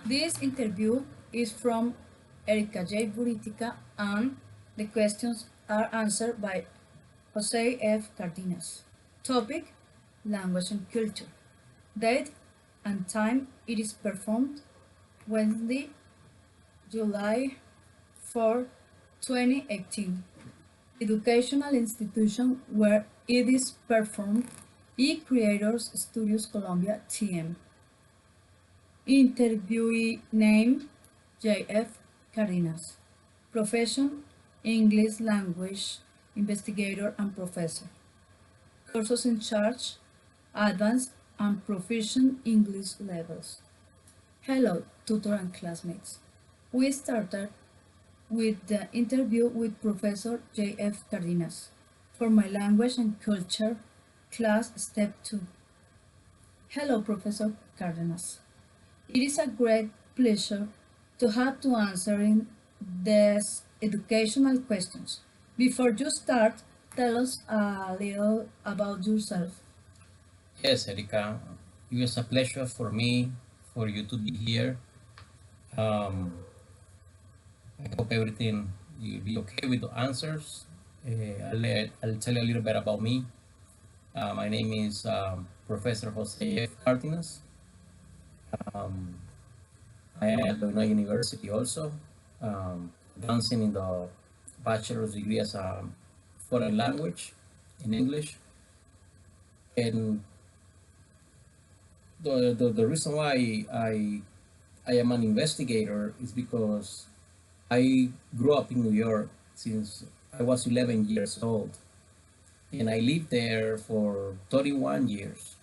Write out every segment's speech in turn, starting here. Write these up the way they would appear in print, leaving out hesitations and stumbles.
This interview is from Erika Buritica and the questions are answered by Jose F. Cardenas. Topic: Language and Culture. Date and time it is performed: Wednesday, July 4, 2018. Educational institution where it is performed: E-Creators Studios Colombia TM. Interviewee name: J.F. Cardenas. Profession: English language investigator and professor. Courses in charge: advanced and proficient English levels. Hello, tutor and classmates. We started with the interview with Professor J.F. Cardenas for my language and culture class step 2. Hello, Professor Cardenas. It is a great pleasure to have to answering these educational questions. Before you start, tell us a little about yourself. Yes, Erika, it was a pleasure for me, for you to be here. Um, I hope everything will be okay with the answers. I'll tell you a little bit about me. My name is Professor Jose F. Cardenas. Um, I am at Illinois University also, advancing in the bachelor's degree as a foreign language in English. And the reason why I am an investigator is because I grew up in New York since I was 11 years old, and I lived there for 31 years.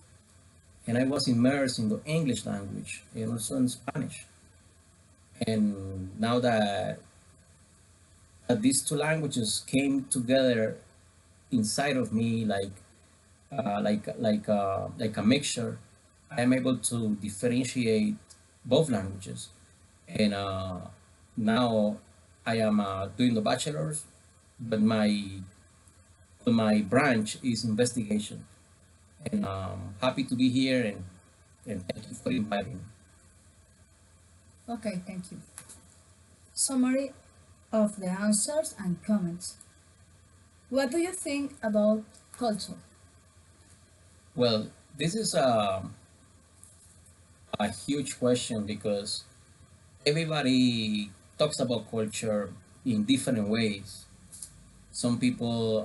And I was immersed in the English language and also in Spanish. And now that these two languages came together inside of me, like a mixture, I am able to differentiate both languages. And now I am doing the bachelor's, but my branch is investigation. And happy to be here, and thank you for inviting me. Okay, thank you. Summary of the answers and comments. What do you think about culture? Well, this is a huge question because everybody talks about culture in different ways. Some people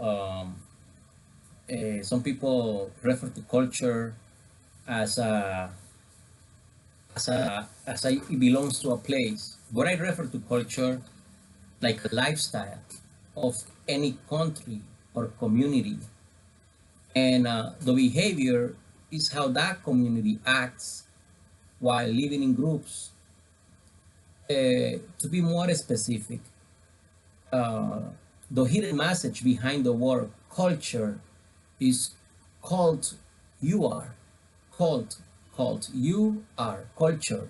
some people refer to culture as it belongs to a place. But I refer to culture like a lifestyle of any country or community, and the behavior is how that community acts while living in groups. To be more specific, uh, the hidden message behind the word culture is called you are, called, called you are culture.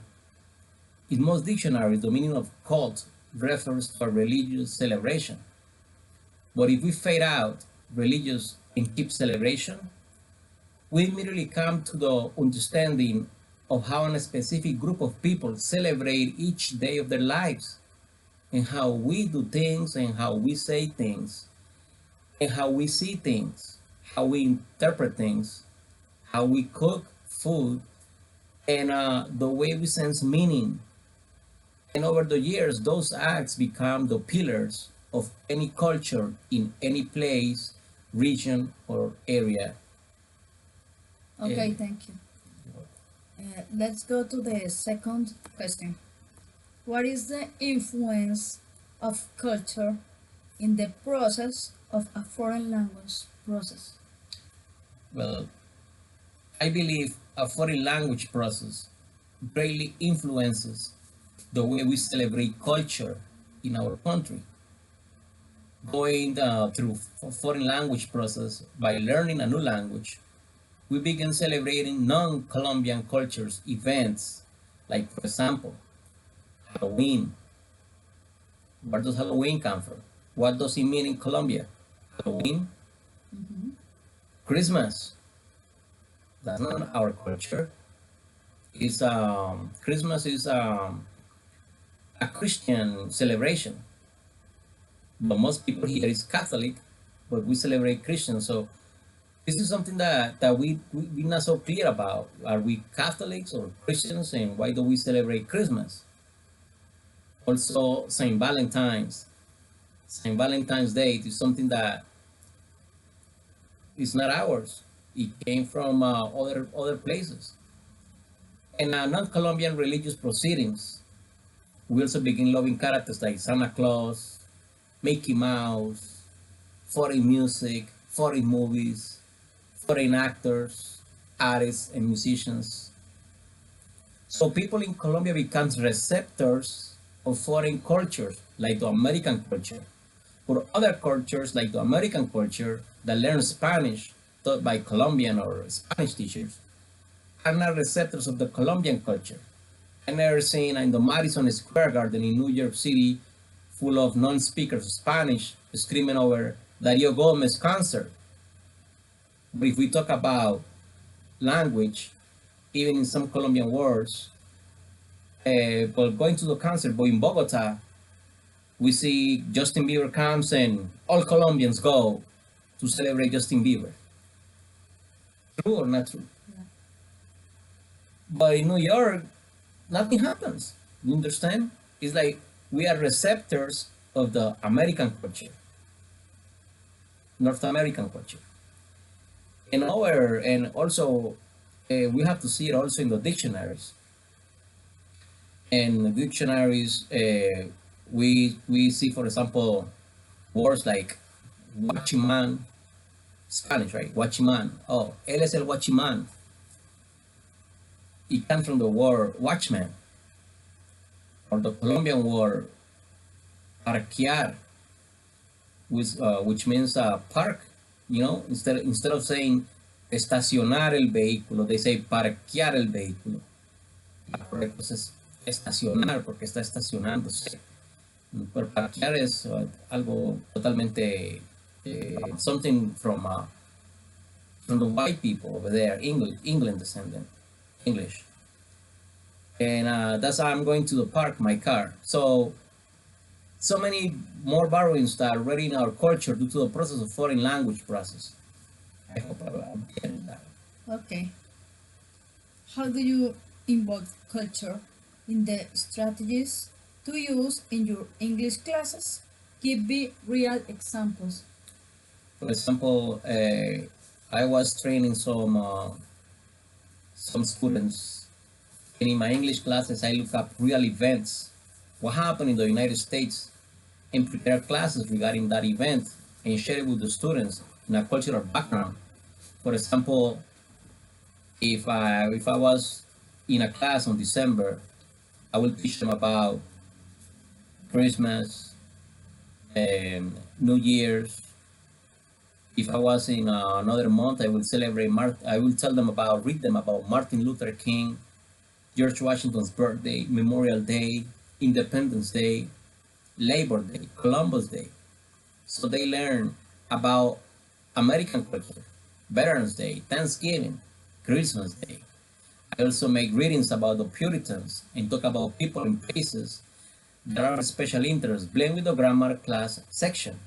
In most dictionaries, the meaning of cult refers to a religious celebration. But if we fade out religious and keep celebration, we immediately come to the understanding of how a specific group of people celebrate each day of their lives, and how we do things, and how we say things, and how we see things, how we interpret things, how we cook food, and the way we sense meaning. And over the years, those acts become the pillars of any culture in any place, region, or area. Okay, thank you. Let's go to the second question. What is the influence of culture in the process of a foreign language process? Well, I believe a foreign language process greatly influences the way we celebrate culture in our country. Going through foreign language process by learning a new language, we begin celebrating non-Colombian cultures events, like for example, Halloween. Where does Halloween come from? What does it mean in Colombia? Halloween, Mhm. Christmas. That's not our culture. is Christmas is a Christian celebration, but most people here is Catholic, but we celebrate Christian. So this is something that we're not so clear about. Are we Catholics or Christians, and why do we celebrate Christmas? Also, Saint Valentine's Day is something that is not ours. It came from other places. And non-Colombian religious proceedings, we also begin loving characters like Santa Claus, Mickey Mouse, foreign music, foreign movies, foreign actors, artists, and musicians. So people in Colombia become receptors of foreign cultures, like the American culture. For other cultures, like the American culture, that learn Spanish taught by Colombian or Spanish teachers, are not receptors of the Colombian culture. I never seen in the Madison Square Garden in New York City full of non-speakers of Spanish screaming over Dario Gomez concert. But if we talk about language, even in some Colombian words, but going to the concert, but in Bogota, we see Justin Bieber comes and all Colombians go to celebrate Justin Bieber. True or not true? Yeah. But in New York, nothing happens. You understand? It's like we are receptors of the American culture, North American culture. And also we have to see it also in the dictionaries. And the dictionaries, we see, for example, words like guachiman, Spanish, right? Guachiman. Oh, él es el guachimán. It comes from the word watchman, or the Colombian word parquear, which means park. You know, instead of saying estacionar el vehículo, they say parquear el vehículo. Correcto, es estacionar porque está estacionándose. Pero parquear es algo totalmente something from the white people over there, England descendant, English. And that's how I'm going to the park my car. So many more borrowings that are already in our culture due to the process of foreign language process. I hope I'm getting that. Okay. How do you involve culture in the strategies to use in your English classes? Give me real examples. For example, I was training some students, and in my English classes, I look up real events, what happened in the United States, and prepare classes regarding that event and share it with the students in a cultural background. For example, if I was in a class on December, I will teach them about Christmas and New Year's. If I was in another month, I will celebrate I will read them about Martin Luther King, George Washington's birthday, Memorial Day, Independence Day, Labor Day, Columbus Day. So they learn about American culture, Veterans Day, Thanksgiving, Christmas Day. I also make readings about the Puritans and talk about people and places that are of special interest, blend with the grammar class section,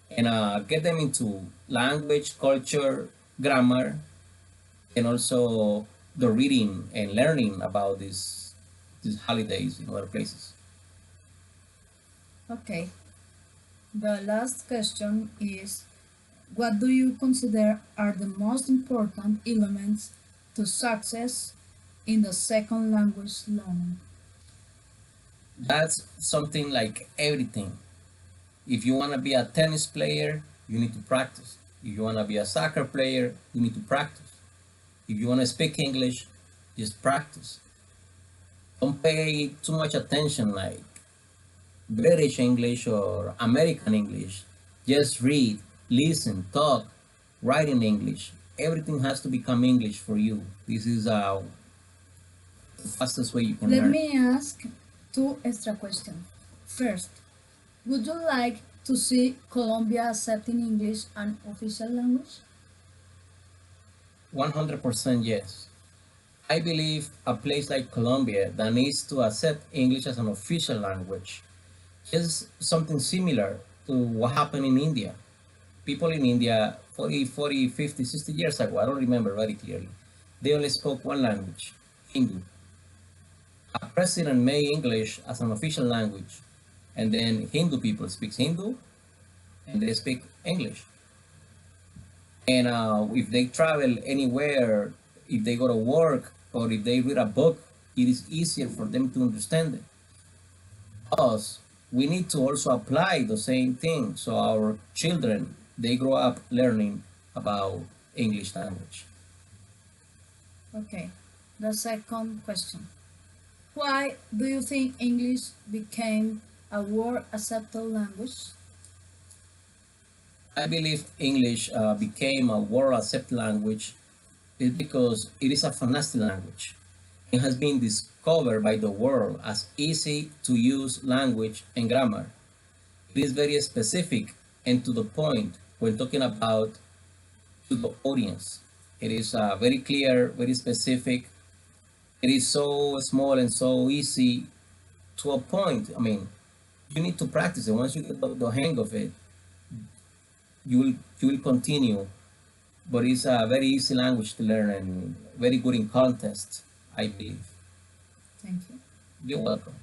and get them into language, culture, grammar, and also the reading and learning about these holidays in other places. Okay. The last question is, what do you consider are the most important elements to success in the second language learning? That's something like everything. If you want to be a tennis player, you need to practice. If you want to be a soccer player, you need to practice. If you want to speak English, just practice. Don't pay too much attention like British English or American English. Just read, listen, talk, write in English. Everything has to become English for you. This is the fastest way you can Let learn. me ask two extra questions. First, would you like to see Colombia accepting English an official language? 100% yes. I believe a place like Colombia that needs to accept English as an official language is something similar to what happened in India. People in India 40, 50, 60 years ago, I don't remember very clearly, they only spoke one language, Hindu. A president made English as an official language, and then Hindu people speak Hindu, and they speak English. And if they travel anywhere, if they go to work, or if they read a book, it is easier for them to understand it. Us, we need to also apply the same thing so our children, they grow up learning about English language. Okay, the second question. Why do you think English became a world accepted language? I believe English became a world accepted language is because it is a fantastic language. It has been discovered by the world as easy to use language and grammar. It is very specific and to the point when talking about to the audience. It is very clear, very specific. It is so small and so easy to a point. I mean, you need to practice it. Once you get the hang of it, you will continue. But it's a very easy language to learn and very good in context, I believe. Thank you. You're welcome.